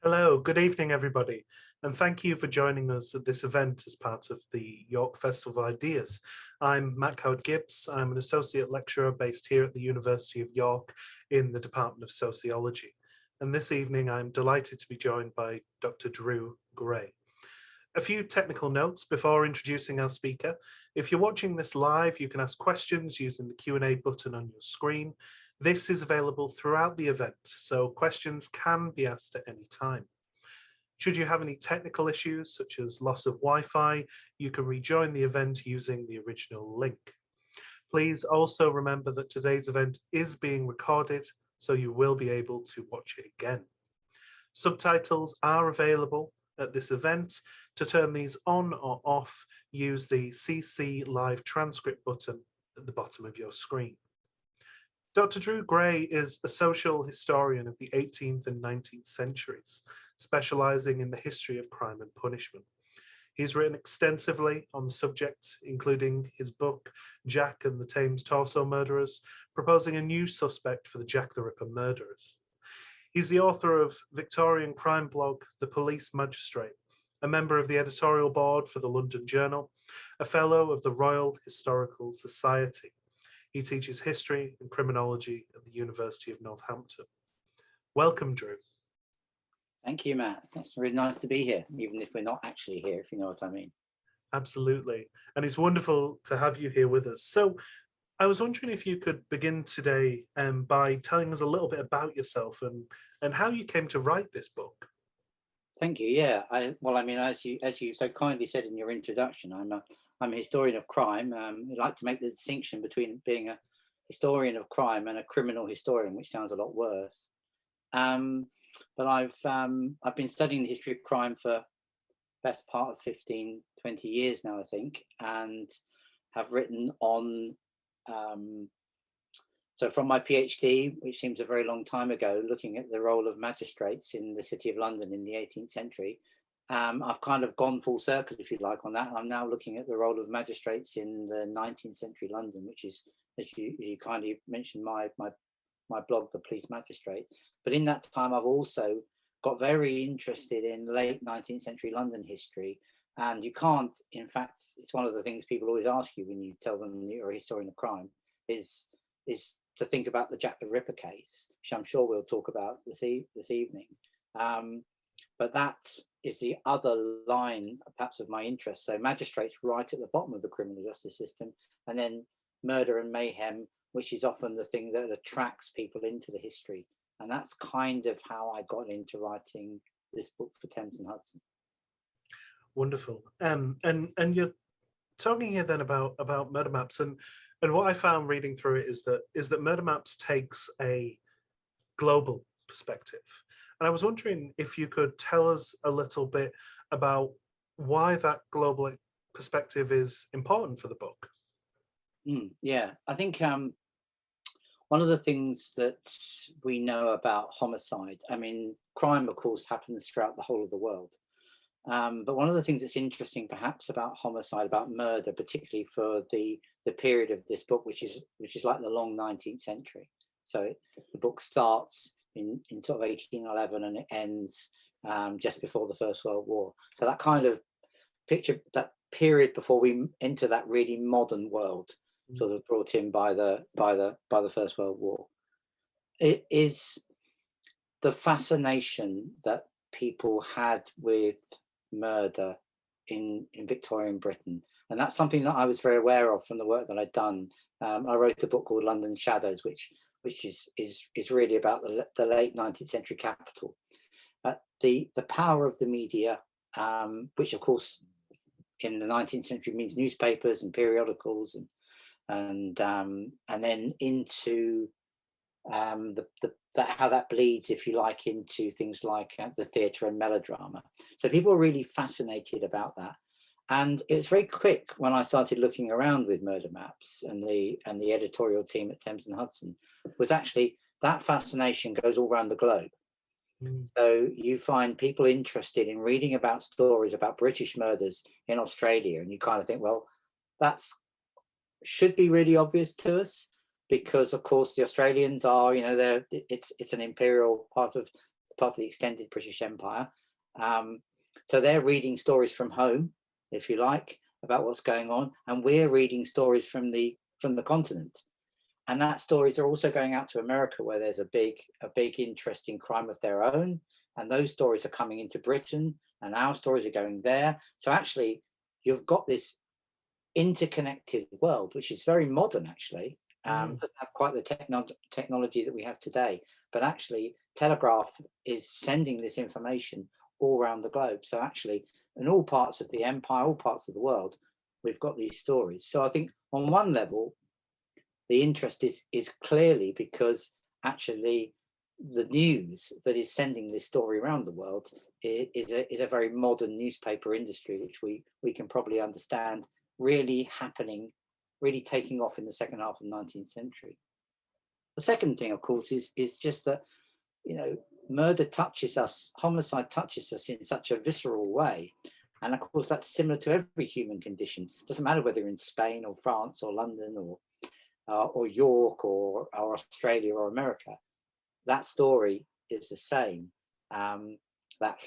Hello, good evening, everybody, and thank you for joining us at this event as part of the York Festival of Ideas. I'm Matt Coward-Gibbs. I'm an associate lecturer based here at the University of York in the Department of Sociology. And this evening, I'm delighted to be joined by Dr. Drew Gray. A few technical notes before introducing our speaker. If you're watching this live, you can ask questions using the Q&A button on your screen. This is available throughout the event, so questions can be asked at any time. Should you have any technical issues, such as loss of Wi-Fi, you can rejoin the event using the original link. Please also remember that today's event is being recorded, so you will be able to watch it again. Subtitles are available at this event. To turn these on or off, use the CC Live Transcript button at the bottom of your screen. Dr. Drew Gray is a social historian of the 18th and 19th centuries, specializing in the history of crime and punishment. He's written extensively on the subject, including his book, Jack and the Thames Torso Murderers, proposing a new suspect for the Jack the Ripper murderers. He's the author of Victorian crime blog, The Police Magistrate, a member of the editorial board for the London Journal, a fellow of the Royal Historical Society. He teaches history and criminology at the University of Northampton. Welcome, Drew. Thank you, Matt. It's really nice to be here, even if we're not actually here, if you know what I mean. Absolutely. And it's wonderful to have you here with us. So I was wondering if you could begin today by telling us a little bit about yourself and how you came to write this book. Thank you. Yeah. As you so kindly said in your introduction, I'm a historian of crime. I like to make the distinction between being a historian of crime and a criminal historian, which sounds a lot worse. But I've been studying the history of crime for best part of 15, 20 years now, I think, and have written on so from my PhD, which seems a very long time ago, looking at the role of magistrates in the City of London in the 18th century, I've kind of gone full circle, if you like, on that. I'm now looking at the role of magistrates in the 19th century London, which is, as you kindly mentioned, my blog, The Police Magistrate. But in that time, I've also got very interested in late 19th century London history. And you can't, in fact, it's one of the things people always ask you when you tell them you're a historian of crime, is to think about the Jack the Ripper case, which I'm sure we'll talk about this evening. But that is the other line, perhaps, of my interest. So magistrates right at the bottom of the criminal justice system, and then murder and mayhem, which is often the thing that attracts people into the history. And that's kind of how I got into writing this book for Thames and Hudson. Wonderful. And you're talking here then about murder maps, and what I found reading through it is that murder maps takes a global perspective. And I was wondering if you could tell us a little bit about why that global perspective is important for the book. Yeah, I think one of the things that we know about homicide, I mean, crime, of course, happens throughout the whole of the world. But one of the things that's interesting, perhaps, about homicide, about murder, particularly for the period of this book, which is like the long 19th century. So the book starts in sort of 1811 and it ends just before the First World War. So that kind of picture, that period before we enter that really modern world, sort of brought in by the First World War, it is the fascination that people had with murder in Victorian Britain. And that's something that I was very aware of from the work that I'd done. I wrote a book called London Shadows, which is really about the late 19th century capital. The power of the media, which of course in the 19th century means newspapers and periodicals and then into how that bleeds, if you like, into things like the theatre and melodrama. So people are really fascinated about that. And it was very quick when I started looking around with murder maps, and the editorial team at Thames and Hudson was actually, that fascination goes all around the globe. So you find people interested in reading about stories about British murders in Australia, and you kind of think, well, that's should be really obvious to us, because of course the Australians are, it's an imperial part of part of the extended British Empire. So they're reading stories from home, if you like, about what's going on, and we're reading stories from the continent. And that stories are also going out to America, where there's a big interest in crime of their own, and those stories are coming into Britain, and our stories are going there. So actually, you've got this interconnected world, which is very modern. Actually, doesn't have quite the technology that we have today, but actually, telegraph is sending this information all around the globe. So actually, in all parts of the empire, all parts of the world, we've got these stories. So I think on one level, the interest is clearly because actually the news that is sending this story around the world is a very modern newspaper industry, which we can probably understand really happening, really taking off in the second half of the 19th century. The second thing, of course, is just that, you know, murder touches us, homicide touches us in such a visceral way. And of course, that's similar to every human condition. It doesn't matter whether you're in Spain or France or London or York or Australia or America. That story is the same. That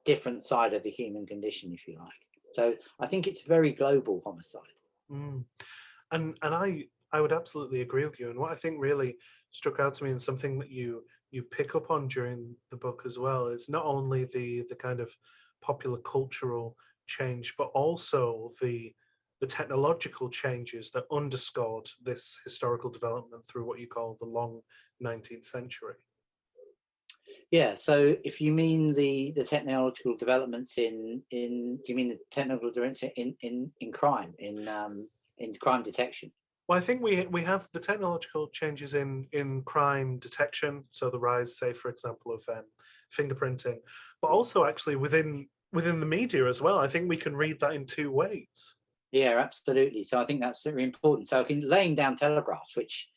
different side of the human condition, if you like. So I think it's very global homicide. And I would absolutely agree with you. And what I think really struck out to me, and something that you pick up on during the book as well, is not only the kind of popular cultural change, but also the technological changes that underscored this historical development through what you call the long 19th century. Yeah, so if you mean the technological developments do you mean the technological developments in crime, in crime detection? Well, I think we have the technological changes in crime detection, so the rise, say, for example, of fingerprinting, but also actually within the media as well. I think we can read that in two ways. Yeah, absolutely. So I think that's very important. So laying down telegraphs, which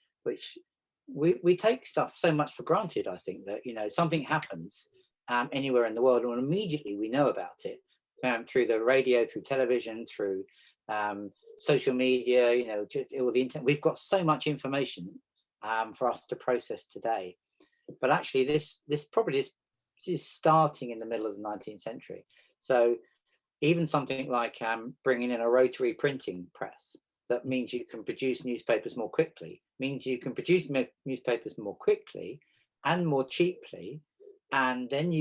we take stuff so much for granted. I think that, you know, something happens anywhere in the world, and immediately we know about it through the radio, through television, through social media. You know, just all the internet. We've got so much information for us to process today. But actually, this is starting in the middle of the 19th century. So even something like bringing in a rotary printing press, that means you can produce newspapers more quickly, means you can produce newspapers more quickly and more cheaply. And then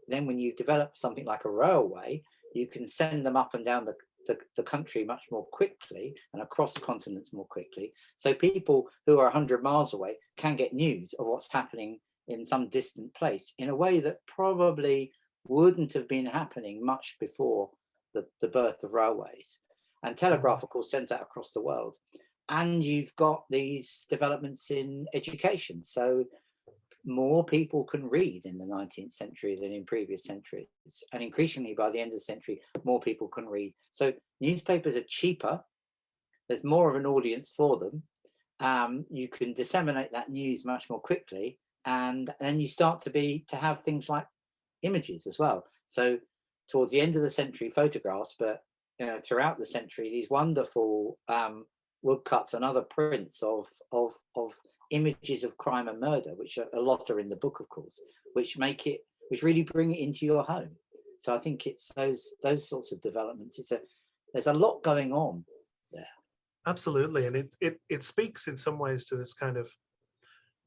when you develop something like a railway, you can send them up and down the country much more quickly and across continents more quickly. So people who are 100 miles away can get news of what's happening in some distant place in a way that probably wouldn't have been happening much before the birth of railways. And telegraph, of course, sends that across the world. And you've got these developments in education. So more people can read in the 19th century than in previous centuries. And increasingly, by the end of the century, more people can read. So newspapers are cheaper. There's more of an audience for them. You can disseminate that news much more quickly. And then you start to have things like images as well. So towards the end of the century, photographs, but you know, throughout the century, these wonderful woodcuts and other prints of images of crime and murder, which a lot are in the book, of course, which really bring it into your home. So I think it's those sorts of developments. There's a lot going on there. Absolutely, and it speaks in some ways to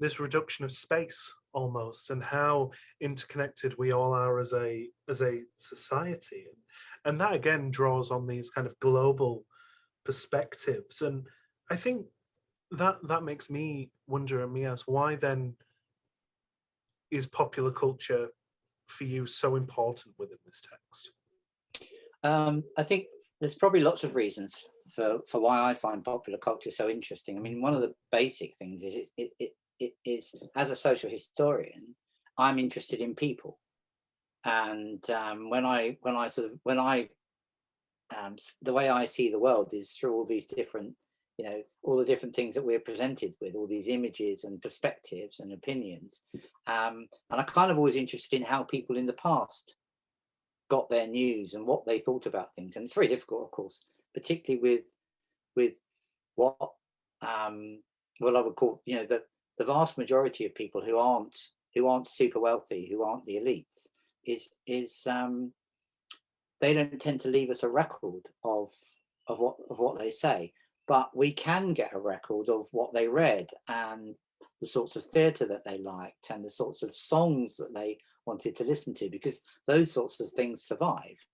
this reduction of space almost, and how interconnected we all are as a society, and that again draws on these kind of global perspectives. And I think that makes me wonder, and me ask, why then is popular culture for you so important within this text? I think there's probably lots of reasons for why I find popular culture so interesting. I mean, one of the basic things is it is, as a social historian, I'm interested in people. And the way I see the world is through all these different, you know, all the different things that we're presented with, all these images and perspectives and opinions. And I'm kind of always interested in how people in the past got their news and what they thought about things. And it's very difficult, of course, particularly with what I would call, you know, the vast majority of people who aren't who aren't super wealthy, who aren't the elites, is they don't tend to leave us a record of what they say, but we can get a record of what they read and the sorts of theatre that they liked and the sorts of songs that they wanted to listen to, because those sorts of things survive.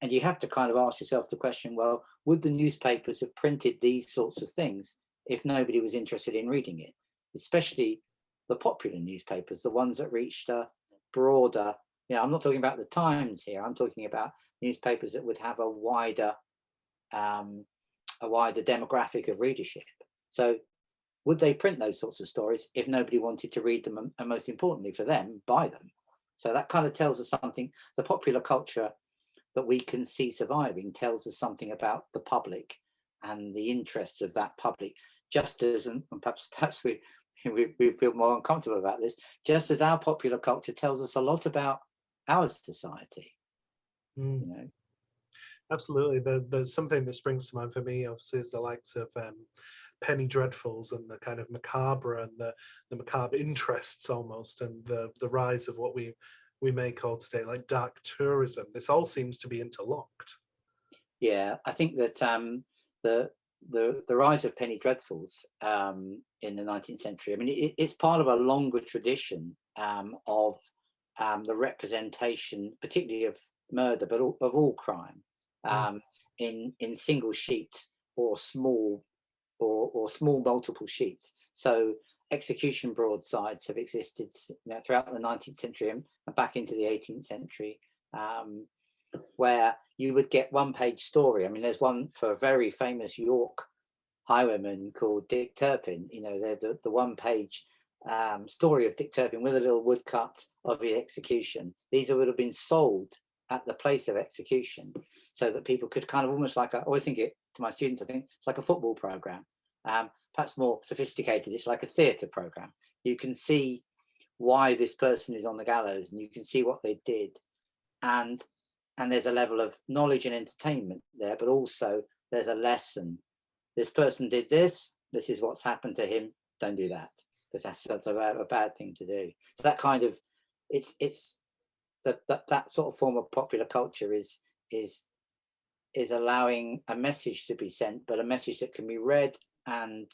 And you have to kind of ask yourself the question, well, would the newspapers have printed these sorts of things if nobody was interested in reading it? Especially the popular newspapers, the ones that reached a broader, I'm not talking about the Times here, I'm talking about newspapers that would have a wider demographic of readership. So would they print those sorts of stories if nobody wanted to read them, and most importantly for them, buy them? So that kind of tells us something. The popular culture that we can see surviving tells us something about the public and the interests of that public, just as, and perhaps we feel more uncomfortable about this, just as our popular culture tells us a lot about our society. Mm. Absolutely. There's something that springs to mind for me, obviously, is the likes of penny dreadfuls and the kind of macabre and the macabre interests almost, and the rise of what we may call today like dark tourism. This all seems to be interlocked. Yeah, I think that the rise of penny dreadfuls in the 19th century, I mean, it's part of a longer tradition of the representation, particularly of murder, but of all crime, in single sheet or small small multiple sheets. So execution broadsides have existed throughout the 19th century and back into the 18th century, where you would get one-page story. I mean, there's one for a very famous York highwayman called Dick Turpin. The one-page story of Dick Turpin with a little woodcut of the execution. These would have been sold at the place of execution, so that people could kind of almost like, I always think it to my students, I think it's like a football program, perhaps more sophisticated. It's like a theatre program. You can see why this person is on the gallows, and you can see what they did, and there's a level of knowledge and entertainment there, but also there's a lesson. This person did this. This is what's happened to him. Don't do that, because that's a bad thing to do. So that kind of, it's that sort of form of popular culture is allowing a message to be sent, but a message that can be read and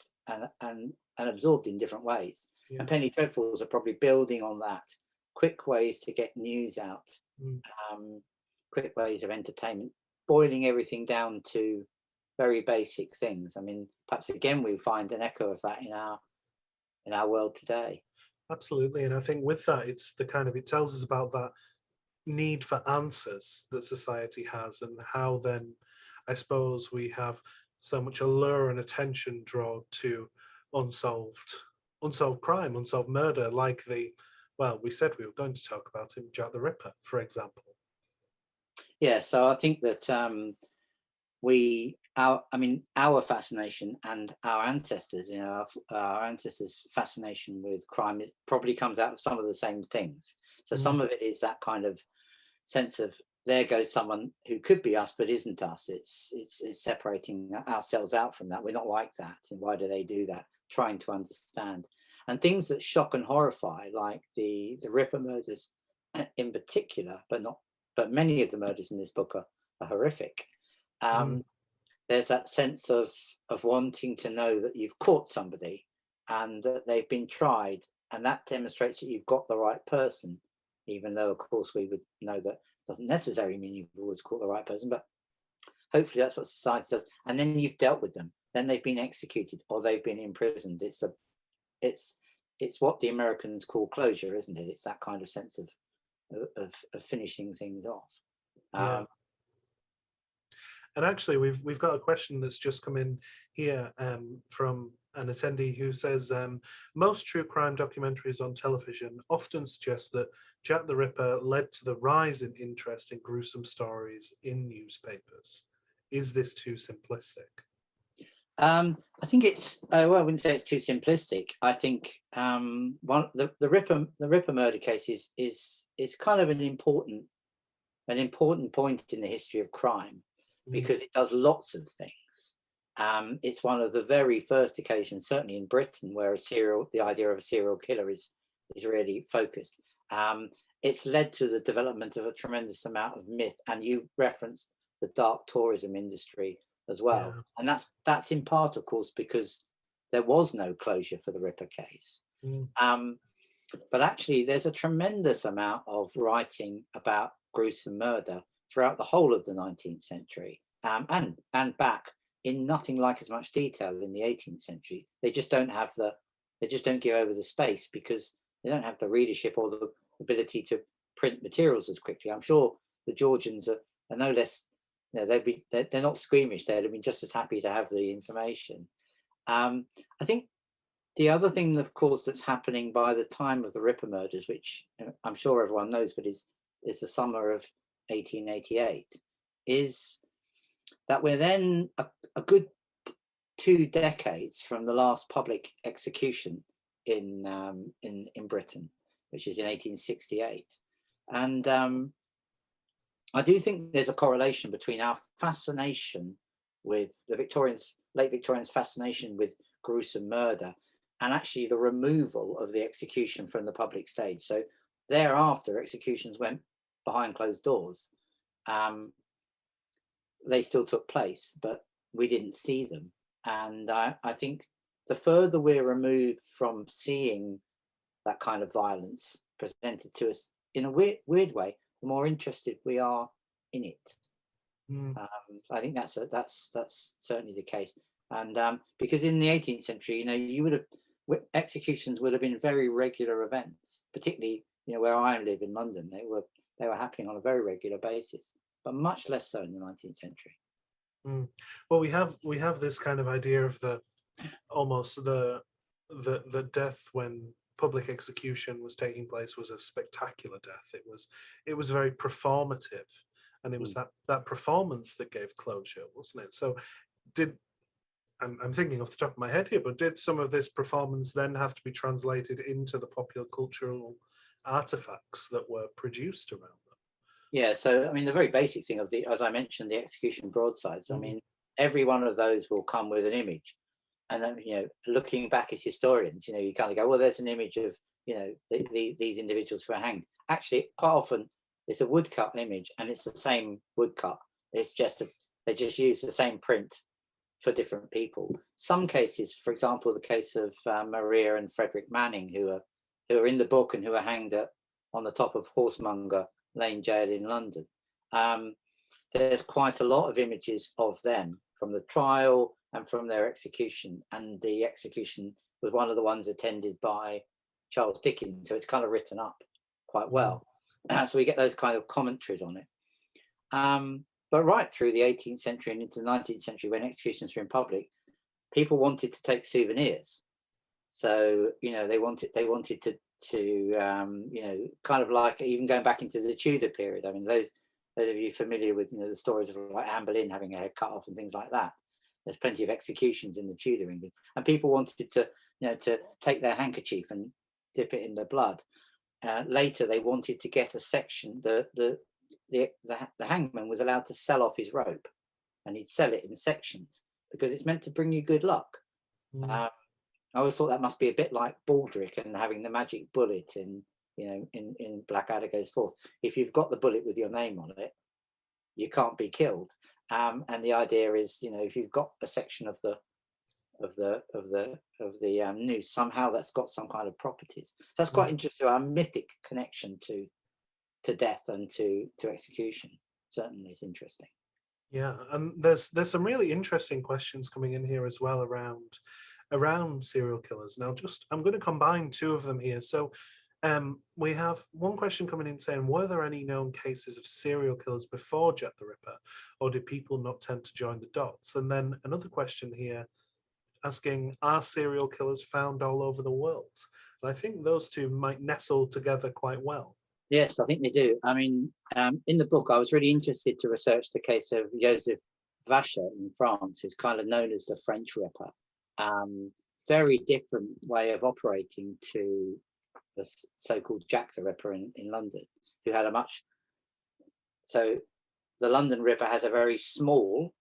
absorbed in different ways. Yeah. And penny dreadfuls are probably building on that. Quick ways to get news out, quick ways of entertainment, boiling everything down to very basic things. I mean, perhaps again we find an echo of that in our world today. Absolutely, and I think with that, it's the kind of, it tells us about that need for answers that society has, and how then I suppose we have so much allure and attention drawn to unsolved crime, unsolved murder, like we said we were going to talk about him, Jack the Ripper, for example. Yeah, so I think that our fascination and our ancestors, our ancestors' fascination with crime probably comes out of some of the same things. So some of it is that kind of sense of, there goes someone who could be us but isn't us. It's separating ourselves out from that. We're not like that, and why do they do that? Trying to understand. And things that shock and horrify, like the Ripper murders in particular, but many of the murders in this book are horrific. There's that sense of wanting to know that you've caught somebody and that they've been tried, and that demonstrates that you've got the right person, even though of course we would know that doesn't necessarily mean you've always caught the right person, but hopefully that's what society does. And then you've dealt with them, then they've been executed or they've been imprisoned. It's what the Americans call closure, isn't it? It's that kind of sense of finishing things off. Yeah. And actually, we've got a question that's just come in here from an attendee who says, most true crime documentaries on television often suggest that Jack the Ripper led to the rise in interest in gruesome stories in newspapers. Is this too simplistic? I think it's, well, I wouldn't say it's too simplistic. I think the Ripper murder case is kind of an important point in the history of crime, because it does lots of things. It's one of the very first occasions, certainly in Britain, where the idea of a serial killer is is really focused. It's led to the development of a tremendous amount of myth, and you referenced the dark tourism industry as well, Yeah. and that's in part, of course, because there was no closure for the Ripper case. Mm. But actually, there's a tremendous amount of writing about gruesome murder throughout the whole of the 19th century, and back in nothing like as much detail in the 18th century. They just don't give over the space because they don't have the readership or the ability to print materials as quickly. I'm sure the Georgians are no less, they're not squeamish. They'd have been just as happy to have the information. I think the other thing, of course, that's happening by the time of the Ripper murders, which I'm sure everyone knows, but is the summer of 1888, is that we're then a good 2 decades from the last public execution in Britain, which is in 1868, and I do think there's a correlation between our fascination with the late Victorians' fascination with gruesome murder, and actually the removal of the execution from the public stage. So thereafter, executions went behind closed doors. They still took place, but we didn't see them. And I think the further we're removed from seeing that kind of violence presented to us in a weird way, the more interested we are in it. Mm. So I think that's certainly the case. And because in the 18th century, you would have executions would have been very regular events, particularly where I live in London. They were happening on a very regular basis, but much less so in the 19th century. Mm. Well, we have this kind of idea of almost the death when public execution was taking place was a spectacular death. It was very performative, and it was that performance that gave closure, wasn't it? So I'm thinking off the top of my head here, but did some of this performance then have to be translated into the popular cultural artifacts that were produced around them? Yeah, so I mean, the very basic thing as I mentioned, the execution broadsides. I mean, every one of those will come with an image, and then looking back as historians, you kind of go, well, there's an image of these individuals who are hanged. Actually, quite often it's a woodcut image, and it's the same woodcut. It's just they just use the same print for different people. Some cases, for example, the case of Maria and Frederick Manning, who are in the book and who are hanged on the top of Horsemonger Lane Jail in London. There's quite a lot of images of them from the trial and from their execution, and the execution was one of the ones attended by Charles Dickens, so it's kind of written up quite well. So we get those kind of commentaries on it. But right through the 18th century and into the 19th century, when executions were in public, people wanted to take souvenirs. So they wanted to kind of like even going back into the Tudor period. I mean, those of you familiar with the stories of like Anne Boleyn having her head cut off and things like that. There's plenty of executions in the Tudor England, and people wanted to take their handkerchief and dip it in the blood. Later, they wanted to get a section. The hangman was allowed to sell off his rope, and he'd sell it in sections because it's meant to bring you good luck. I always thought that must be a bit like Baldric and having the magic bullet in Blackadder Goes Forth. If you've got the bullet with your name on it, you can't be killed. And the idea is, if you've got a section of the noose, somehow that's got some kind of properties. So that's quite interesting. Our mythic connection to death and to execution certainly is interesting. Yeah, and there's some really interesting questions coming in here as well around serial killers. Now, I'm going to combine two of them here. So we have one question coming in saying, were there any known cases of serial killers before Jack the Ripper, or did people not tend to join the dots? And then another question here asking, are serial killers found all over the world? And I think those two might nestle together quite well. Yes, I think they do. I mean, in the book, I was really interested to research the case of Joseph Vacher in France, who's kind of known as the French Ripper. Very different way of operating to the so-called Jack the Ripper in London, who had so the London Ripper has a very small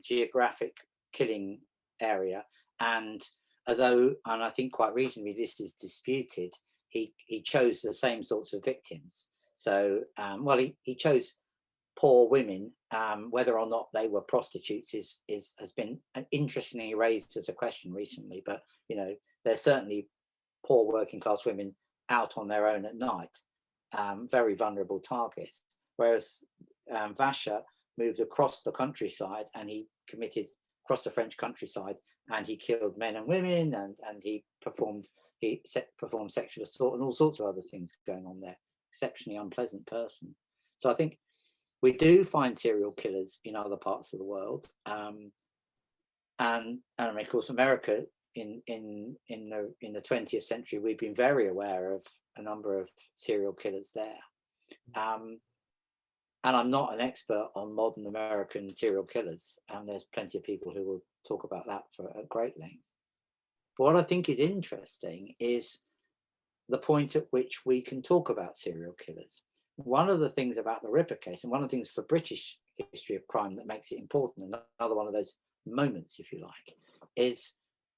geographic killing area, and I think quite reasonably this is disputed, he chose the same sorts of victims. So, well, he chose poor women. Whether or not they were prostitutes has been interestingly raised as a question recently. But they're certainly poor working class women out on their own at night, very vulnerable targets. Whereas Vacher moved across the countryside and he committed across the French countryside, and he killed men and women, and he performed sexual assault and all sorts of other things going on there. Exceptionally unpleasant person. So I think we do find serial killers in other parts of the world, and of course America in the 20th century, we've been very aware of a number of serial killers there. And I'm not an expert on modern American serial killers, and there's plenty of people who will talk about that at great length. But what I think is interesting is the point at which we can talk about serial killers. One of the things about the Ripper case, and one of the things for British history of crime that makes it important, another one of those moments, if you like, is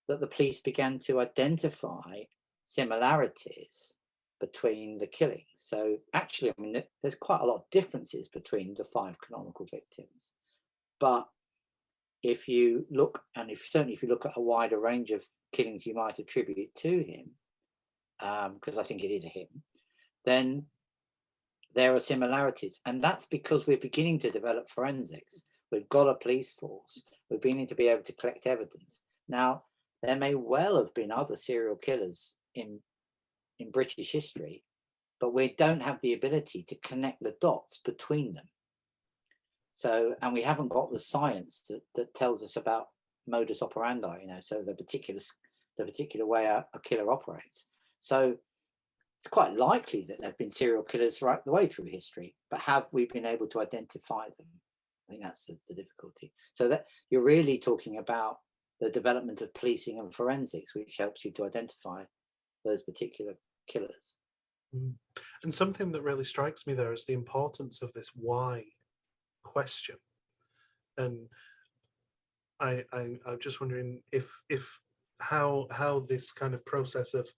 that the police began to identify similarities between the killings. So actually, I mean, there's quite a lot of differences between the 5 canonical victims. But if you look, and certainly if you look at a wider range of killings you might attribute to him, because I think it is a him, then there are similarities. And that's because we're beginning to develop forensics. We've got a police force. We're beginning to be able to collect evidence. Now, there may well have been other serial killers in British history, but we don't have the ability to connect the dots between them. So, and we haven't got the science that tells us about modus operandi, so the particular way a killer operates. So it's quite likely that there have been serial killers right the way through history, but have we been able to identify them? I think that's the difficulty. So that you're really talking about the development of policing and forensics, which helps you to identify those particular killers. And something that really strikes me there is the importance of this why question. And I'm just wondering if how this kind of process of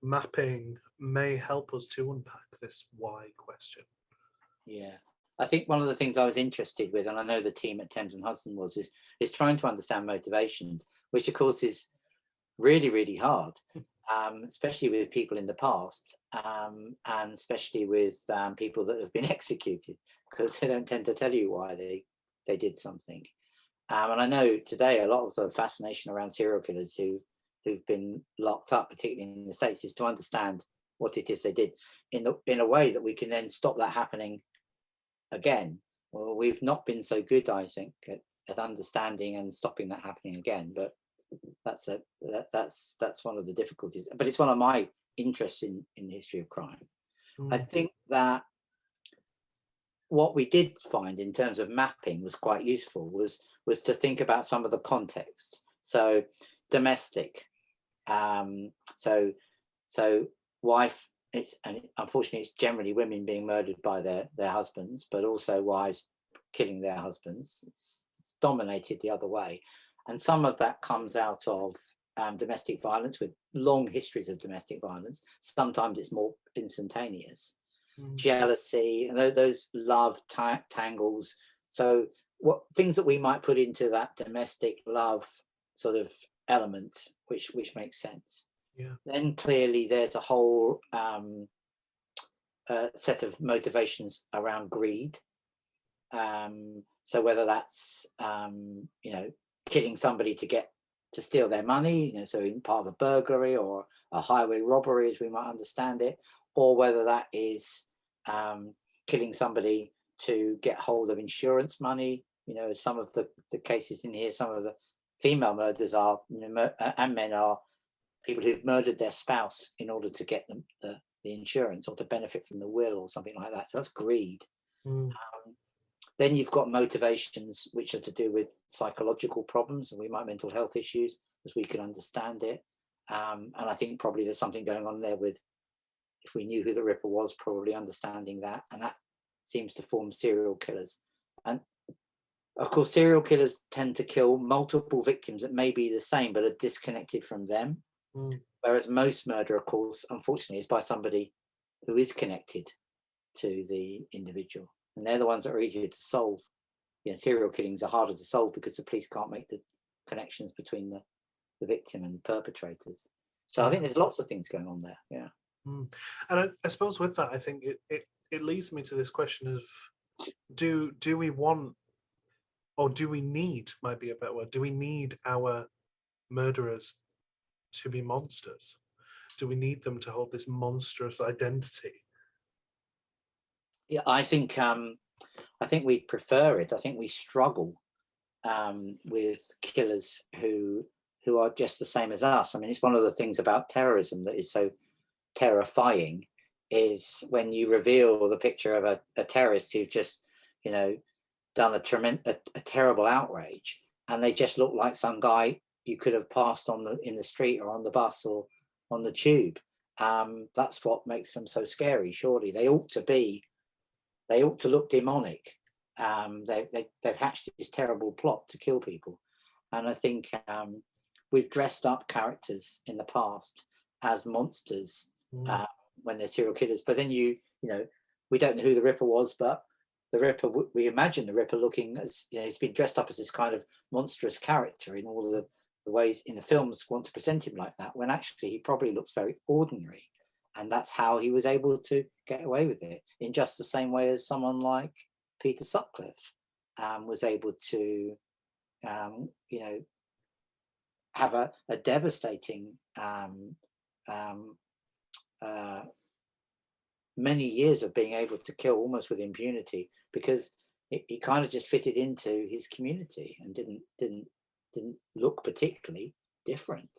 mapping may help us to unpack this why question. Yeah, I think one of the things I was interested with, and I know the team at Thames and Hudson is trying to understand motivations, which of course is really, really hard, especially with people in the past, and especially with people that have been executed, because they don't tend to tell you why they did something. And I know today a lot of the fascination around serial killers who've been locked up, particularly in the States, is to understand what it is they did in a way that we can then stop that happening again. Well, we've not been so good, I think, at understanding and stopping that happening again. But that's one of the difficulties. But it's one of my interests in the history of crime. I think that what we did find in terms of mapping was quite useful was to think about some of the context. So domestic, so wife, and unfortunately it's generally women being murdered by their husbands, but also wives killing their husbands. It's dominated the other way, and some of that comes out of domestic violence, with long histories of domestic violence. Sometimes it's more instantaneous. Jealousy, and those love tangles. So what things that we might put into that domestic love sort of element, which makes sense. Yeah. Then clearly there's a whole set of motivations around greed. So whether that's killing somebody to steal their money, so in part of a burglary or a highway robbery, as we might understand it, or whether that is killing somebody to get hold of insurance money. As some of the cases in here, some of the female murders are, and men are, people who've murdered their spouse in order to get them the insurance or to benefit from the will or something like that. So that's greed. Then you've got motivations which are to do with psychological problems, and we might mental health issues, as we can understand it. And I think probably there's something going on there with, if we knew who the Ripper was, probably understanding that, and that seems to form serial killers. And of course, serial killers tend to kill multiple victims that may be the same but are disconnected from them. Whereas most murder, of course, unfortunately, is by somebody who is connected to the individual, and they're the ones that are easier to solve. You know, serial killings are harder to solve because the police can't make the connections between the victim and perpetrators. So I think Yeah. there's lots of things going on there. Yeah. Mm. And I suppose with that, I think it leads me to this question of do we want, or do we need, might be a better word, do we need our murderers to be monsters? Do we need them to hold this monstrous identity? Yeah, I think we prefer it. I think we struggle with killers who are just the same as us. I mean, it's one of the things about terrorism that is so terrifying is when you reveal the picture of a terrorist who just, you know, done a terrible outrage, and they just look like some guy you could have passed on in the street or on the bus or on the tube. That's what makes them so scary. Surely they ought to look demonic. They've hatched this terrible plot to kill people, and I think we've dressed up characters in the past as monsters Mm. uh, when they're serial killers. But then you know, we don't know who the Ripper was, but the Ripper, we imagine the Ripper looking as, you know, he's been dressed up as this kind of monstrous character in all the ways in the films want to present him like that, when actually he probably looks very ordinary. And that's how he was able to get away with it, in just the same way as someone like Peter Sutcliffe was able to, you know, have a devastating um, uh, many years of being able to kill almost with impunity, because he kind of just fitted into his community and didn't look particularly different.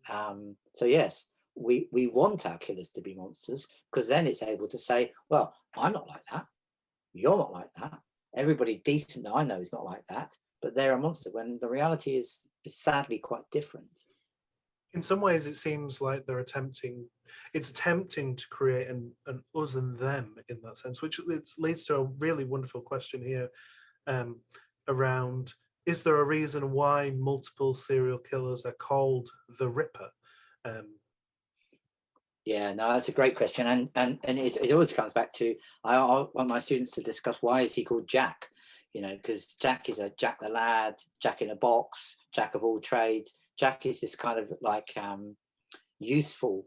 So yes, we want our killers to be monsters, because then it's able to say, well, I'm not like that, you're not like that, everybody decent that I know is not like that, but they're a monster, when the reality is sadly quite different. In some ways, it seems like it's attempting to create an us and them in that sense, which leads to a really wonderful question here um, around, is there a reason why multiple serial killers are called the Ripper? Um, Yeah, no, that's a great question, and it always comes back to, I want my students to discuss, why is he called Jack? You know, because Jack is a Jack the lad, Jack in a box, Jack of all trades. Jack is this kind of like useful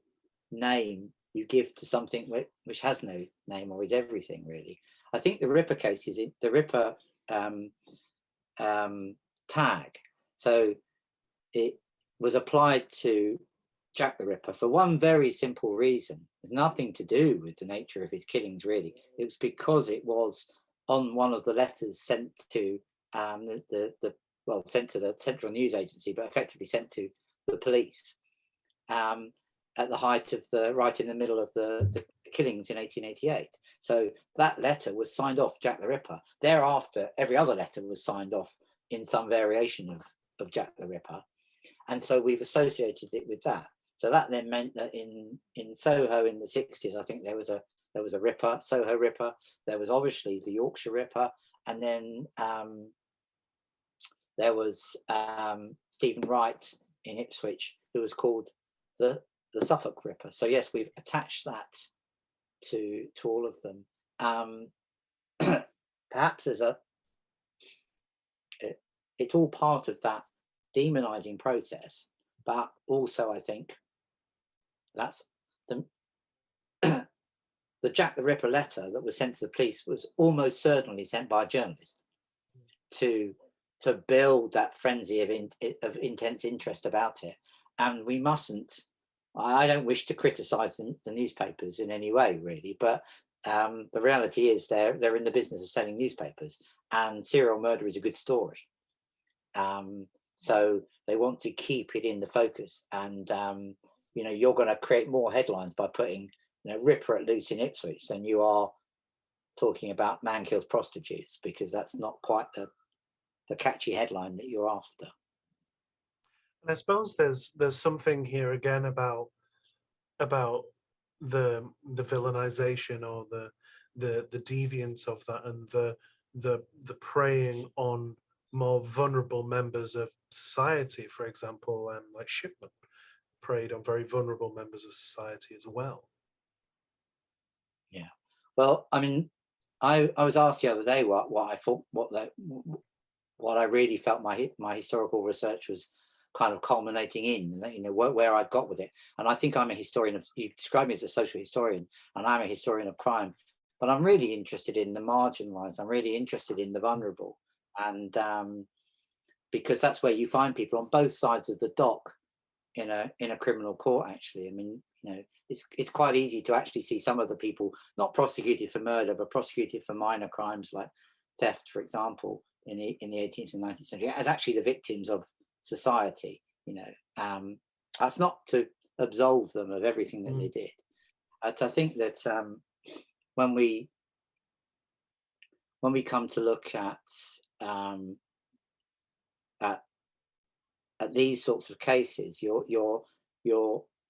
name you give to something which has no name or is everything really. I think the Ripper case is the Ripper um, tag. So it was applied to Jack the Ripper for one very simple reason. It's nothing to do with the nature of his killings, really. It was because it was on one of the letters sent to sent to the Central News Agency, but effectively sent to the police um, at the height of right in the middle of the killings in 1888. So that letter was signed off Jack the Ripper. Thereafter, every other letter was signed off in some variation of Jack the Ripper. And so we've associated it with that. So that then meant that in Soho in the 60s, I think there was a Ripper, Soho Ripper. There was obviously the Yorkshire Ripper, and then there was Stephen Wright in Ipswich, who was called the Suffolk Ripper. So yes, we've attached that to all of them. Perhaps it's all part of that demonizing process, but also I think that's the the Jack the Ripper letter that was sent to the police was almost certainly sent by a journalist to build that frenzy of intense interest about it. And we mustn't, I don't wish to criticize the newspapers in any way really, but the reality is they're in the business of selling newspapers, and serial murder is a good story. So they want to keep it in the focus, and you know, you're going to create more headlines by putting, you know, Ripper at loose in Ipswich than you are talking about man kills prostitutes, because that's not quite the catchy headline that you're after. and I suppose there's something here again about the villainization, or the deviance of that, and the preying on more vulnerable members of society, for example, like shipmen, preyed on very vulnerable members of society as well. Yeah. Well, I mean, I was asked the other day what I thought, what I really felt my historical research was kind of culminating in, you know, where I'd got with it. And I think I'm a historian of, you describe me as a social historian, and I'm a historian of crime, but I'm really interested in the marginalized. I'm really interested in the vulnerable. And because that's where you find people on both sides of the dock in a criminal court, actually. I mean, you know, it's quite easy to actually see some of the people not prosecuted for murder, but prosecuted for minor crimes like theft, for example, in the 18th and 19th century, as actually the victims of society. You know, that's not to absolve them of everything that they did. I think that when we come to look at these sorts of cases, you're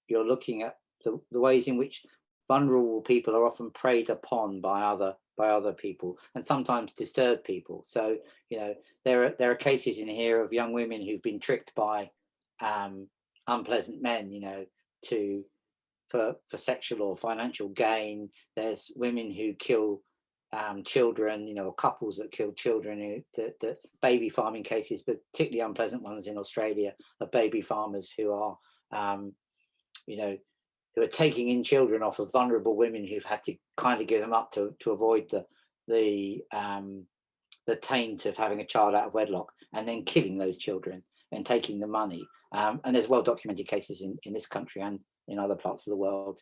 looking at the ways in which vulnerable people are often preyed upon by other people, and sometimes disturbed people. So, you know, there are cases in here of young women who've been tricked by unpleasant men, you know, for sexual or financial gain. There's women who kill children, you know, couples that kill children, the baby farming cases, but particularly unpleasant ones in Australia, of baby farmers who are, you know, who are taking in children off of vulnerable women who've had to kind of give them up to avoid the taint of having a child out of wedlock, and then killing those children and taking the money. And there's well documented cases in this country and in other parts of the world.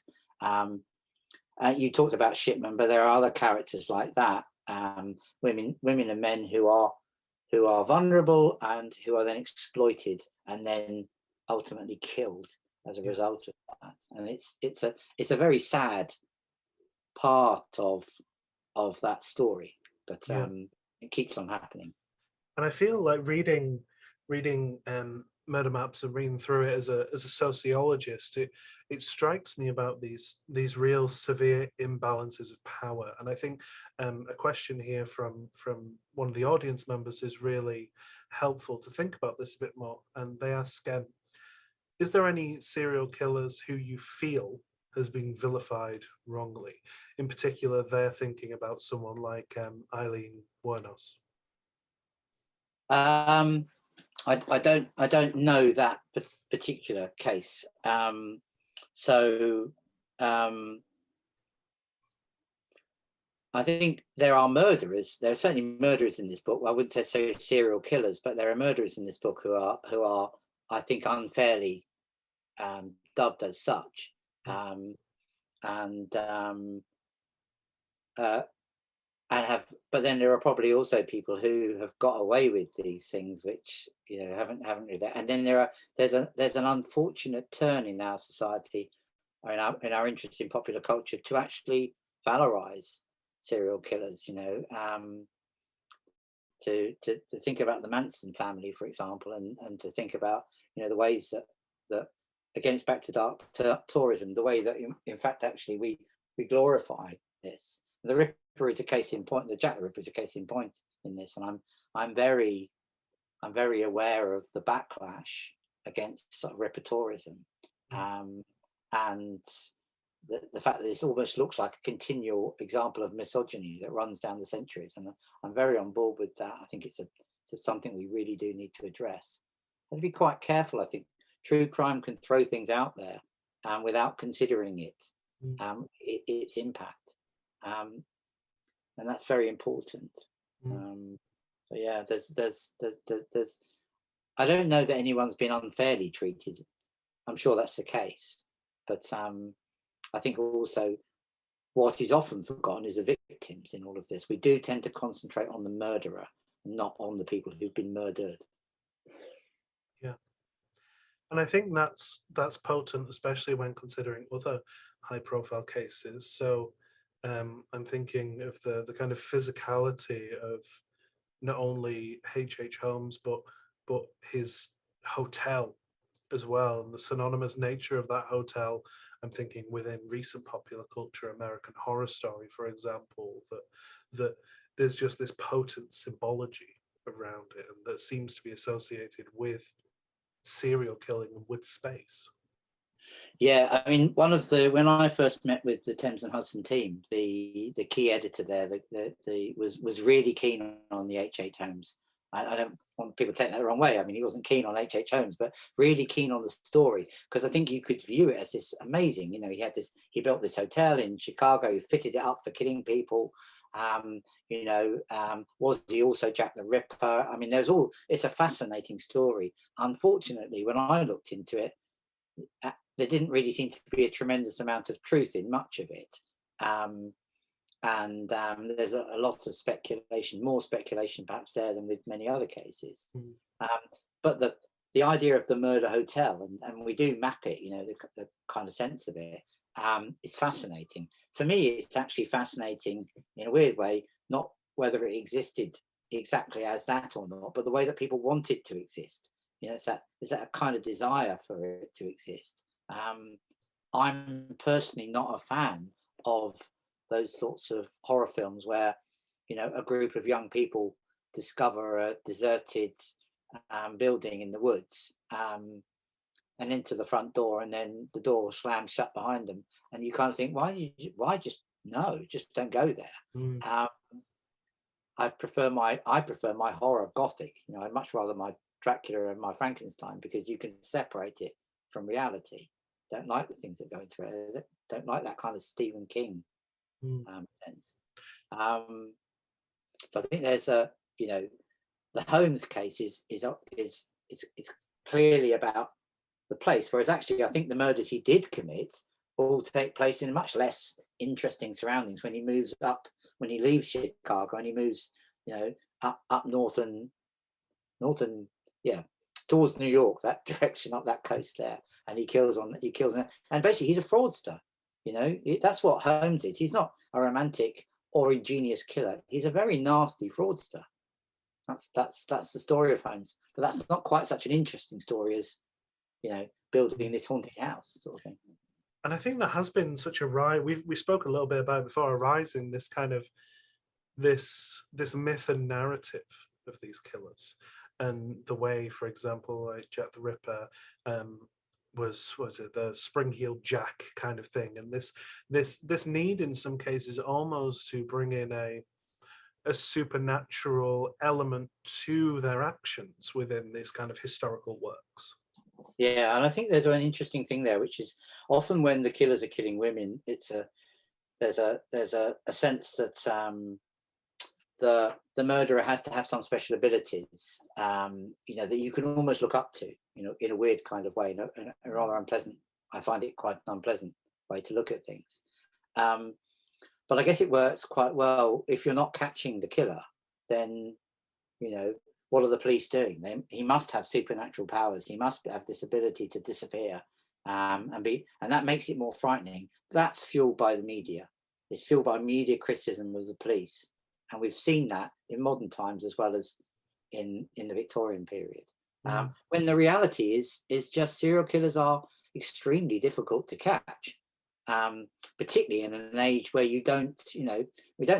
You talked about Shipman, but there are other characters like that, women and men who are vulnerable and who are then exploited and then ultimately killed as a result of that. And it's a very sad part of that story, but it keeps on happening. And I feel like reading murder maps and reading through it as a sociologist, it strikes me about these real severe imbalances of power. And I think a question here from one of the audience members is really helpful to think about this a bit more. And they ask, is there any serial killers who you feel has been vilified wrongly? In particular, they're thinking about someone like Eileen Wuornos. I don't know that particular case. I think there are murderers. There are certainly murderers in this book. I wouldn't say serial killers, but there are murderers in this book who are I think unfairly dubbed as such. But then there are probably also people who have got away with these things, which, you know, haven't really that. And then there's an unfortunate turn in our society, or in our interest in popular culture, to actually valorize serial killers. You know, to think about the Manson family, for example, and to think about, you know, the ways that again, it's back to dark tourism, the way that in fact actually we glorify this. The Ripper is a case in point. The Jack the Ripper is a case in point in this, and I'm very aware of the backlash against sort of Ripper tourism, and the fact that this almost looks like a continual example of misogyny that runs down the centuries. And I'm very on board with that. I think it's something we really do need to address. Have to be quite careful. I think true crime can throw things out there without considering its impact. And that's very important. So yeah, there's I don't know that anyone's been unfairly treated. I'm sure that's the case, but I think also what is often forgotten is the victims in all of this. We do tend to concentrate on the murderer, not on the people who've been murdered. Yeah, and I think that's potent, especially when considering other high-profile cases. So I'm thinking of the kind of physicality of not only H.H. Holmes, but his hotel as well, and the synonymous nature of that hotel. I'm thinking within recent popular culture, American Horror Story, for example, that there's just this potent symbology around it, and that seems to be associated with serial killing and with space. Yeah, I mean, when I first met with the Thames and Hudson team, the key editor there, was really keen on the H. Holmes. I don't want people to take that the wrong way. I mean, he wasn't keen on H. Holmes, but really keen on the story, because I think you could view it as this amazing. You know, he built this hotel in Chicago, he fitted it up for killing people. Was he also Jack the Ripper? I mean, it's a fascinating story. Unfortunately, when I looked into it, there didn't really seem to be a tremendous amount of truth in much of it. There's a lot of speculation, more speculation perhaps there than with many other cases. But the idea of the murder hotel, and we do map it, you know, the kind of sense of it, is fascinating. For me, it's actually fascinating in a weird way, not whether it existed exactly as that or not, but the way that people want it to exist. You know, is that a kind of desire for it to exist? I'm personally not a fan of those sorts of horror films where, you know, a group of young people discover a deserted building in the woods, and into the front door, and then the door slams shut behind them, and you kind of think, why just don't go there. I prefer my horror gothic. You know, I'd much rather my Dracula and my Frankenstein, because you can separate it from reality. Don't like the things that go into it. Don't like that kind of Stephen King sense. So I think there's the Holmes case is clearly about the place, whereas actually I think the murders he did commit all take place in much less interesting surroundings when he leaves Chicago and he moves, you know, up north and towards New York, that direction, up that coast there, and he kills, and basically he's a fraudster. You know, that's what Holmes is. He's not a romantic or ingenious killer. He's a very nasty fraudster. That's the story of Holmes, but that's not quite such an interesting story as, you know, building this haunted house sort of thing. And I think there has been such a rise. We spoke a little bit about it before, a rise in this kind of this myth and narrative of these killers, and the way, for example, like Jack the Ripper was it the spring-heeled Jack kind of thing, and this need in some cases almost to bring in a supernatural element to their actions within these kind of historical works. Yeah, and I think there's an interesting thing there, which is often when the killers are killing women, there's a sense that the murderer has to have some special abilities, you know, that you can almost look up to, you know, in a weird kind of way, in a rather unpleasant. I find it quite an unpleasant way to look at things. But I guess it works quite well if you're not catching the killer. Then, you know, what are the police doing? He must have supernatural powers. He must have this ability to disappear, and that makes it more frightening. That's fueled by the media. It's fueled by media criticism of the police, and we've seen that in modern times as well as in the Victorian period. When the reality is just serial killers are extremely difficult to catch. Particularly in an age where we don't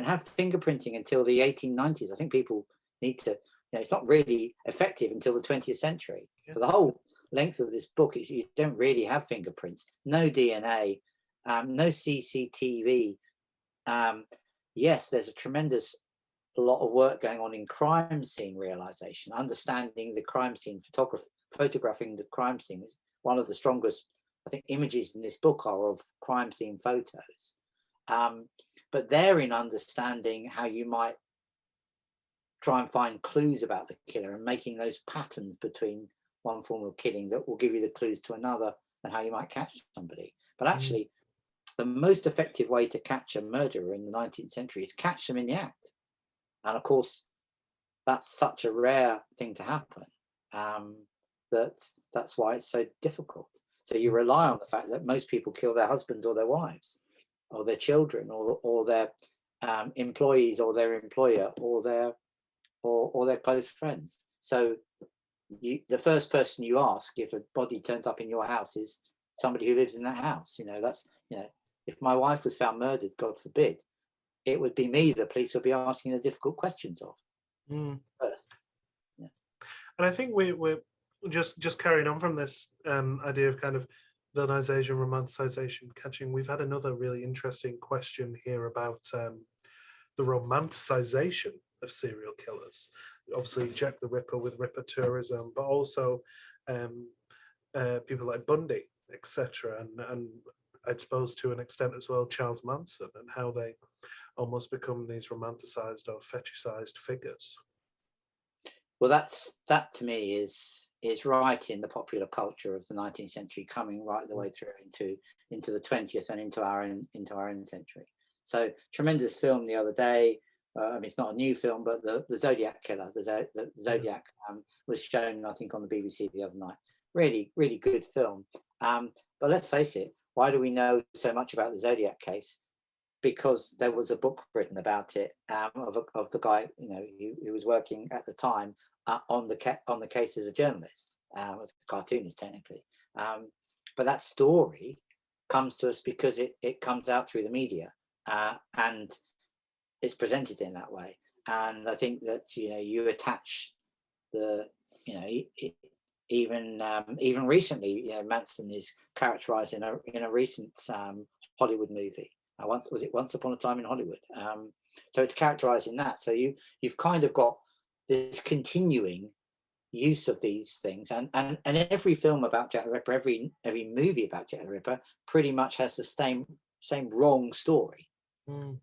have fingerprinting until the 1890s. I think people need to, you know, it's not really effective until the 20th century. For the whole length of this book, you don't really have fingerprints, no DNA, no CCTV. Yes, there's a tremendous lot of work going on in crime scene realization, understanding the crime scene, photographing the crime scene. One of the strongest, I think, images in this book are of crime scene photos. But they're in understanding how you might try and find clues about the killer and making those patterns between one form of killing that will give you the clues to another and how you might catch somebody. But actually, the most effective way to catch a murderer in the 19th century is catch them in the act. And of course, that's such a rare thing to happen, that's why it's so difficult. So you rely on the fact that most people kill their husbands or their wives or their children or their employees or their employer or their close friends. So the first person you ask if a body turns up in your house is somebody who lives in that house. You know, that's, you know, if my wife was found murdered, God forbid, it would be me the police would be asking the difficult questions of first. Yeah. And I think we're just carrying on from this idea of kind of villainization, romanticization, catching. We've had another really interesting question here about the romanticization of serial killers. Obviously, Jack the Ripper with Ripper tourism, but also people like Bundy, etc., and I suppose to an extent as well Charles Manson, and how they almost become these romanticized or fetishized figures. Well, that to me is right in the popular culture of the 19th century, coming right the way through into the 20th and into our own century. So tremendous film the other day. I mean, it's not a new film, but the Zodiac Killer, the Zodiac, was shown, I think, on the BBC the other night. Really, really good film. But let's face it, why do we know so much about the Zodiac case? Because there was a book written about it, of the guy, you know, who was working at the time on the case as a journalist, as a cartoonist technically. But that story comes to us because it comes out through the media, and it's presented in that way. And I think that, you know, you attach the, you know, even recently, you know, Manson is characterized in a recent Hollywood movie. Once Upon a Time in Hollywood? So it's characterized in that. So you've kind of got this continuing use of these things, and every film about Jack the Ripper, every movie about Jack the Ripper, pretty much has the same wrong story.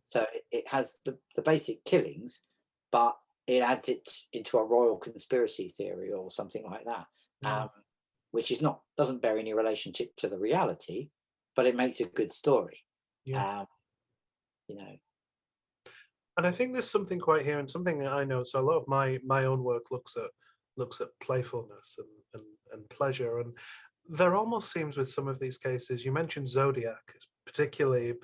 So it has the basic killings, but it adds it into a royal conspiracy theory or something like that, which doesn't bear any relationship to the reality, but it makes a good story. Yeah. You know. And I think there's something quite here, and something that I know. So a lot of my own work looks at playfulness and pleasure, and there almost seems with some of these cases. You mentioned Zodiac, particularly,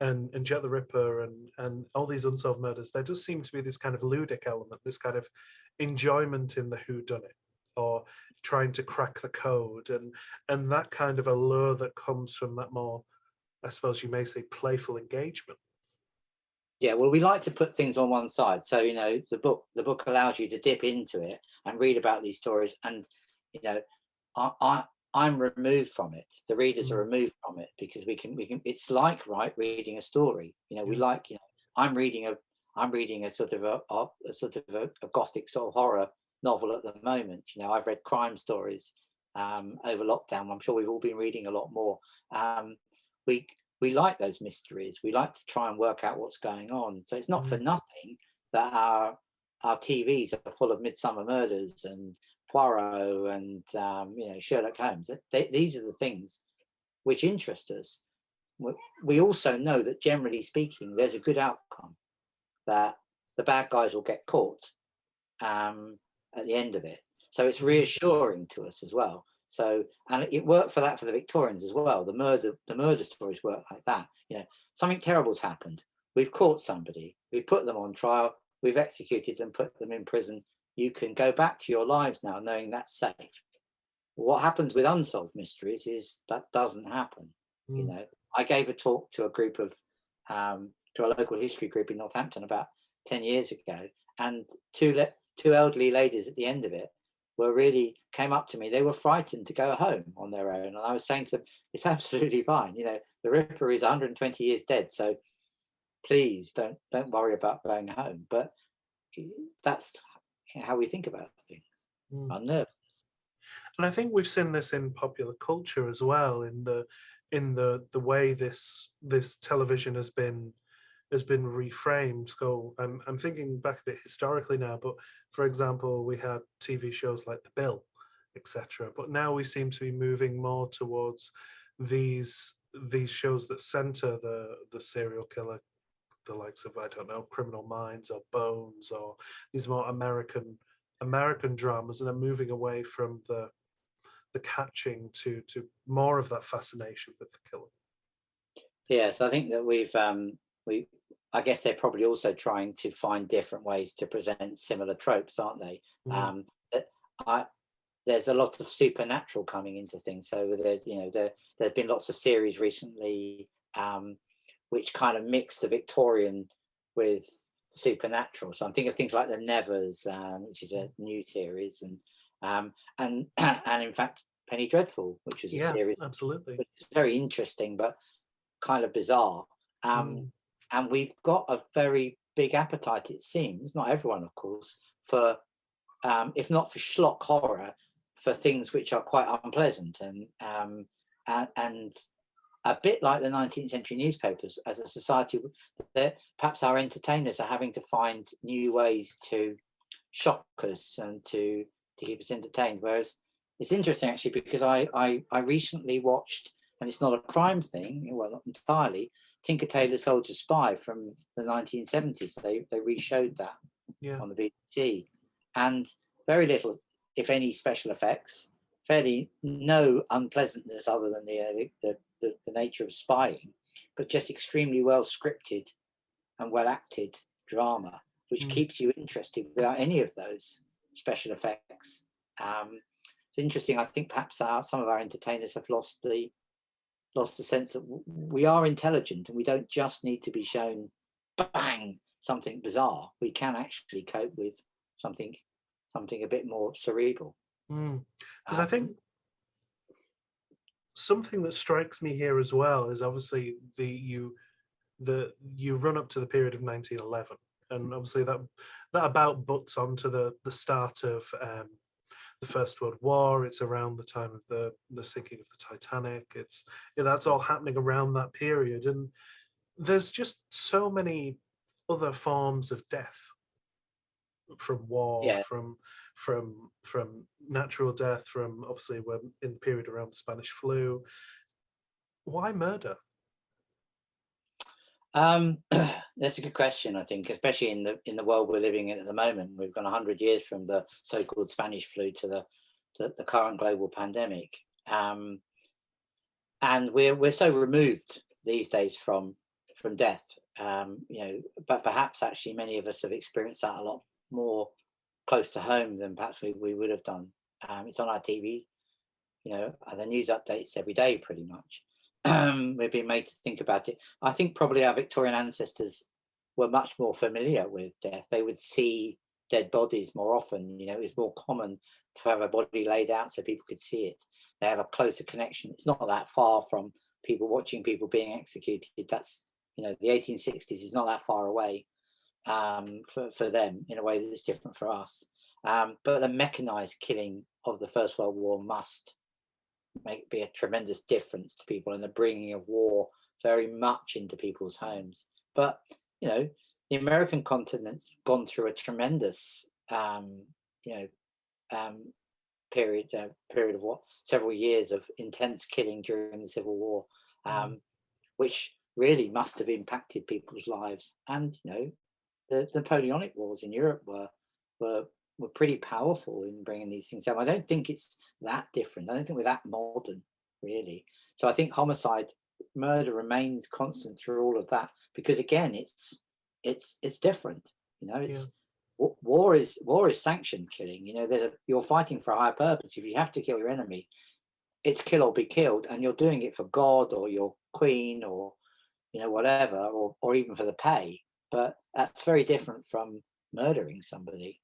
and Jack the Ripper, and all these unsolved murders. There does seem to be this kind of ludic element, this kind of enjoyment in the whodunit, or trying to crack the code, and that kind of allure that comes from that more, I suppose you may say, playful engagement. Yeah, well, we like to put things on one side. So, you know, the book allows you to dip into it and read about these stories. And, you know, I'm removed from it. The readers are removed from it, because we can. It's like reading a story. You know, we like. You know, I'm reading a sort of a gothic sort of horror novel at the moment. You know, I've read crime stories over lockdown. I'm sure we've all been reading a lot more. We like those mysteries. We like to try and work out what's going on. So it's not for nothing that our TVs are full of Midsummer Murders and Poirot and you know, Sherlock Holmes. These are the things which interest us. We also know that, generally speaking, there's a good outcome, that the bad guys will get caught at the end of it. So it's reassuring to us as well. So, and it worked for the Victorians as well. The murder stories work like that. You know, something terrible's happened. We've caught somebody. We put them on trial. We've executed them, put them in prison. You can go back to your lives now knowing that's safe. What happens with unsolved mysteries is that doesn't happen. You know, I gave a talk to a group of to a local history group in Northampton about 10 years ago, and two elderly ladies at the end of it came up to me. They were frightened to go home on their own, and I was saying to them, it's absolutely fine. You know, the Ripper is 120 years dead, so please don't worry about going home. But that's how we think about things. Unnerved. And I think we've seen this in popular culture as well, in the way this television has been reframed. So I'm thinking back a bit historically now, but for example, we had TV shows like The Bill, etc. But now we seem to be moving more towards these shows that center the serial killer, the likes of, I don't know, Criminal Minds or Bones, or these more American dramas, and are moving away from the catching to more of that fascination with the killer. Yeah, so I think that I guess they're probably also trying to find different ways to present similar tropes, aren't they? There's a lot of supernatural coming into things. So there's been lots of series recently which kind of mix the Victorian with supernatural. So I'm thinking of things like The Nevers, which is a new series, and in fact, Penny Dreadful, which was a Yeah, series absolutely. which is very interesting but kind of bizarre. Mm, And we've got a very big appetite, it seems, not everyone, of course, for if not for schlock horror, for things which are quite unpleasant and a bit like the 19th century newspapers as a society, that perhaps our entertainers are having to find new ways to shock us and to keep us entertained. Whereas it's interesting actually because I recently watched, and it's not a crime thing, well, not entirely, Tinker Tailor Soldier Spy from the 1970s. They re-showed that yeah. on the BBC, and very little, if any, special effects. Fairly no unpleasantness other than the nature of spying, but just extremely well scripted and well acted drama, which Mm. keeps you interested without any of those special effects. It's interesting. I think perhaps some of our entertainers have lost the sense that we are intelligent and we don't just need to be shown bang something bizarre. We can actually cope with something a bit more cerebral. Because I Um, think something that strikes me here as well is obviously you run up to the period of 1911, and obviously that about butts onto the start of the First World War. It's around the time of the sinking of the Titanic. That's all happening around that period, and there's just so many other forms of death, from war, yeah, from natural death, from obviously we're in the period around the Spanish flu. Why murder? that's a good question. I think, especially in the world we're living in at the moment, we've gone 100 years from the so-called Spanish flu to the current global pandemic, and we're so removed these days from death. But perhaps actually many of us have experienced that a lot more close to home than perhaps we would have done. It's on our TV, the news updates every day pretty much. We're being made to think about it. I think probably our Victorian ancestors were much more familiar with death. They would see dead bodies more often. It was more common to have a body laid out so people could see it. They have a closer connection. It's not that far from people watching people being executed. That's, the 1860s is not that far away for them in a way that's different for us. But the mechanized killing of the First World War must be a tremendous difference to people, and the bringing of war very much into people's homes. But the American continent's gone through a tremendous you know period of what, several years of intense killing during the Civil War, Mm, which really must have impacted people's lives. And the Napoleonic Wars in Europe were were pretty powerful in bringing these things up. I don't think it's that different. I don't think we're that modern, really. So I think homicide, murder remains constant through all of that because again, it's different. yeah. It's war is sanctioned killing. You're fighting for a higher purpose. If you have to kill your enemy, it's kill or be killed, and you're doing it for God or your queen or whatever, or even for the pay. But that's very different from murdering somebody,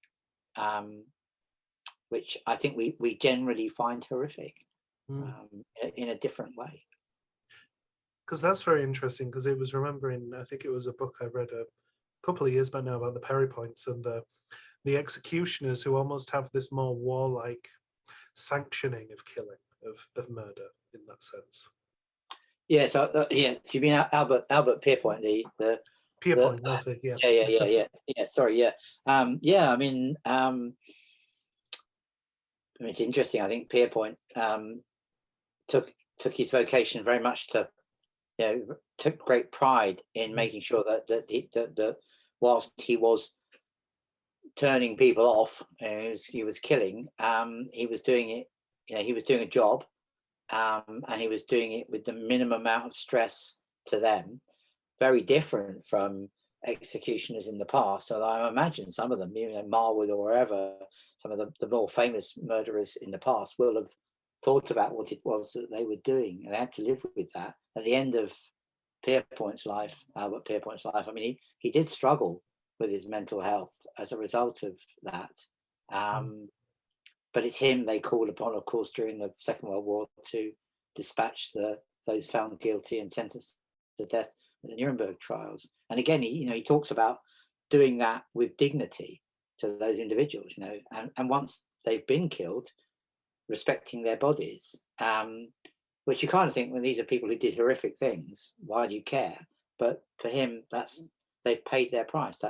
um, which I think we generally find horrific, Mm. in a different way. Because that's very interesting. Because it was remembering, I think it was a book I read a couple of years back now about the Perry Points and the executioners who almost have this more warlike sanctioning of killing, of murder in that sense. Yeah. So yeah, do you mean Albert Pierpoint, the Pierpoint, that's it. Yeah, yeah. Sorry, yeah, yeah. It's interesting. I think Pierpoint took took his vocation very much to took great pride in mm, making sure that whilst he was turning people off, he was killing. He was doing it. He was doing a job, and he was doing it with the minimum amount of stress to them. Very different from executioners in the past. So I imagine some of them, Marwood or wherever, some of the more famous murderers in the past will have thought about what it was that they were doing, and they had to live with that. At the end of Albert Pierpoint's life, I mean, he did struggle with his mental health as a result of that. mm, Um, but it's him they call upon, of course, during the Second World War to dispatch those found guilty and sentenced to death at the Nuremberg trials. And again, he talks about doing that with dignity to those individuals, and once they've been killed, respecting their bodies, which you kind of think, when these are people who did horrific things, why do you care? But for him, they've paid their price.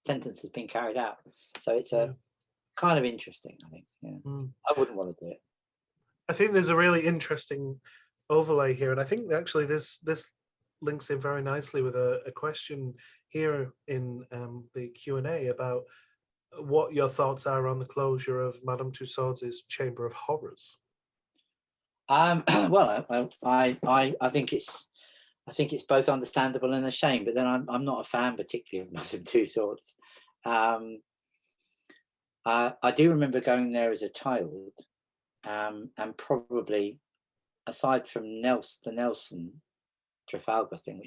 Sentence has been carried out. So it's Yeah. kind of interesting, I think. Yeah. I wouldn't want to do it. I think there's a really interesting overlay here, and I think actually this links in very nicely with a question here in the Q&A about what your thoughts are on the closure of Madame Tussauds' Chamber of Horrors. Well, I think it's both understandable and a shame, but then I'm not a fan particularly of Madame Tussauds. I do remember going there as a child, and probably, aside from the Nelson Trafalgar thing,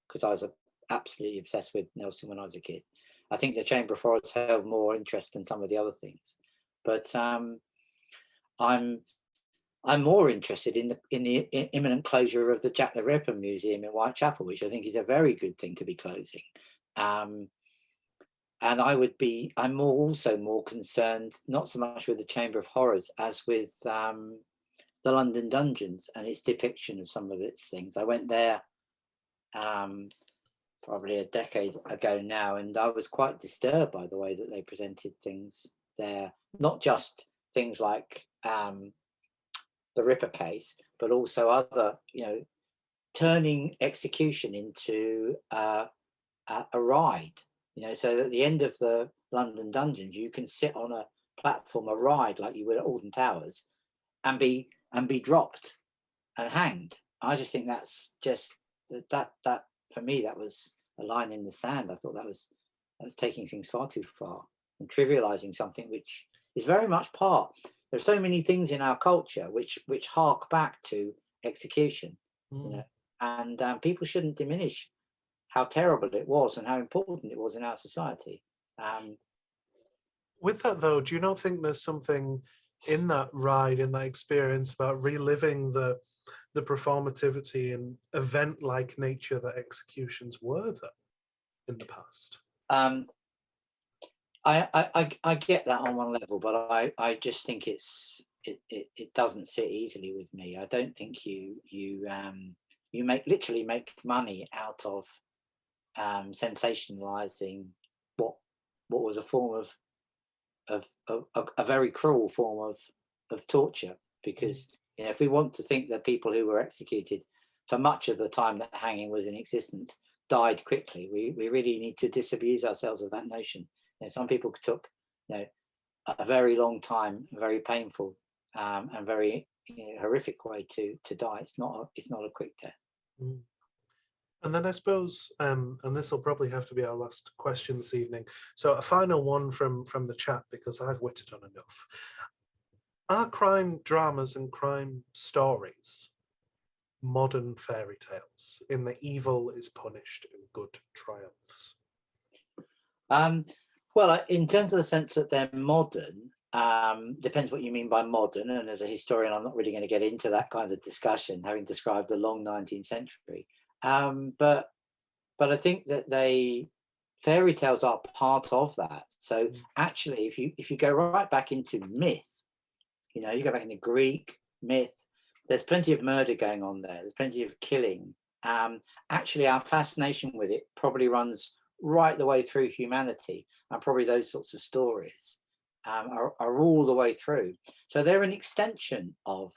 because I was absolutely obsessed with Nelson when I was a kid, I think the Chamber of Horrors held more interest than some of the other things. But I'm more interested in the imminent closure of the Jack the Ripper Museum in Whitechapel, which I think is a very good thing to be closing. And I'm also more concerned, not so much with the Chamber of Horrors as with the London Dungeons and its depiction of some of its things. I went there probably a decade ago now, and I was quite disturbed by the way that they presented things there. Not just things like the Ripper case, but also other, turning execution into a ride. So at the end of the London Dungeons, you can sit on a platform, a ride like you would at Alton Towers, and be dropped and hanged. I just think that's just that for me, that was a line in the sand. I thought that was taking things far too far and trivializing something which is very much part. There's so many things in our culture which hark back to execution, and people shouldn't diminish how terrible it was and how important it was in our society. With that though, do you not think there's something in that ride, in that experience, about reliving the performativity and event-like nature that executions were in the past? I get that on one level, but I just think it doesn't sit easily with me. I don't think you literally make money out of sensationalizing what was a form of a very cruel form of torture, because if we want to think that people who were executed for much of the time that hanging was in existence died quickly, we really need to disabuse ourselves of that notion. Some people took a very long time, very painful and very horrific way to die. It's not a quick death. And then I suppose, and this will probably have to be our last question this evening. So a final one from the chat, because I've witted on enough. Are crime dramas and crime stories modern fairy tales in the evil is punished and good triumphs? Well, in terms of the sense that they're modern, depends what you mean by modern. And as a historian, I'm not really going to get into that kind of discussion, having described the long 19th century. But I think that fairy tales are part of that. So actually, if you go right back into myth, you go back into Greek myth, there's plenty of murder going on there. There's plenty of killing. Actually, our fascination with it probably runs right the way through humanity, and probably those sorts of stories are all the way through. So they're an extension of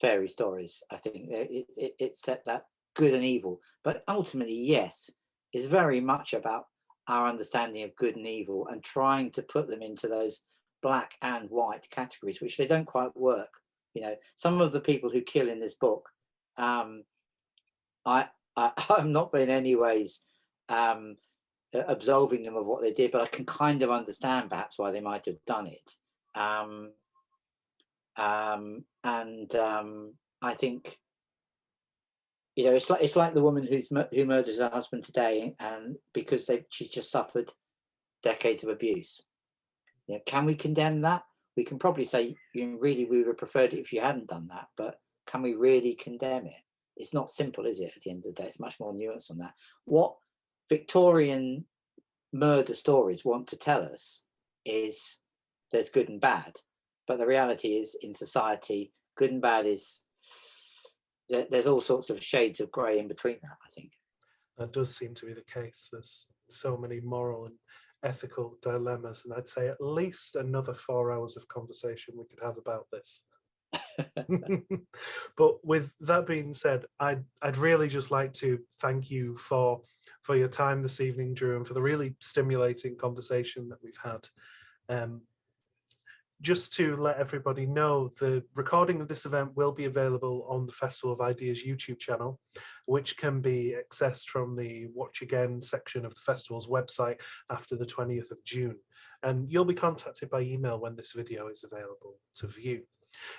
fairy stories. I think it's that good and evil, but ultimately, yes, it's very much about our understanding of good and evil and trying to put them into those black and white categories, which they don't quite work. Some of the people who kill in this book, I'm not in any ways absolving them of what they did, but I can kind of understand perhaps why they might have done it. I think it's like the woman who murders her husband today, and because she's just suffered decades of abuse. Yeah, can we condemn that? We can probably say, really, we would have preferred it if you hadn't done that, but can we really condemn it? It's not simple, is it? At the end of the day, it's much more nuanced than that. What Victorian murder stories want to tell us is there's good and bad, but the reality is, in society, good and bad is there's all sorts of shades of grey in between that, I think. That does seem to be the case. There's so many moral and ethical dilemmas, and I'd say at least another 4 hours of conversation we could have about this. But with that being said, I'd really just like to thank you for your time this evening, Drew, and for the really stimulating conversation that we've had. Just to let everybody know, the recording of this event will be available on the Festival of Ideas YouTube channel, which can be accessed from the Watch Again section of the festival's website after the 20th of June. And you'll be contacted by email when this video is available to view.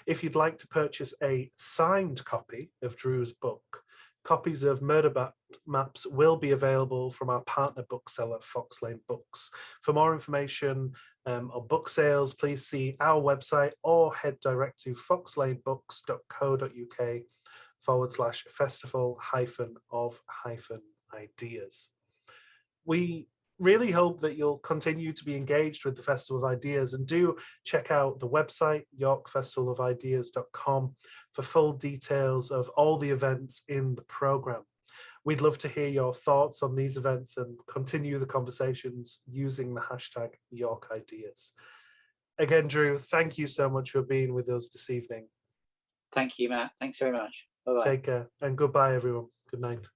If you'd like to purchase a signed copy of Drew's book, copies of Murder Maps will be available from our partner bookseller, Fox Lane Books. For more information on book sales, please see our website or head direct to foxlanebooks.co.uk/festival-of-ideas. We really hope that you'll continue to be engaged with the Festival of Ideas, and do check out the website, yorkfestivalofideas.com, for full details of all the events in the programme. We'd love to hear your thoughts on these events and continue the conversations using the hashtag YorkIdeas. Again, Drew, thank you so much for being with us this evening. Thank you, Matt. Thanks very much. Bye-bye. Take care, and goodbye, everyone. Good night.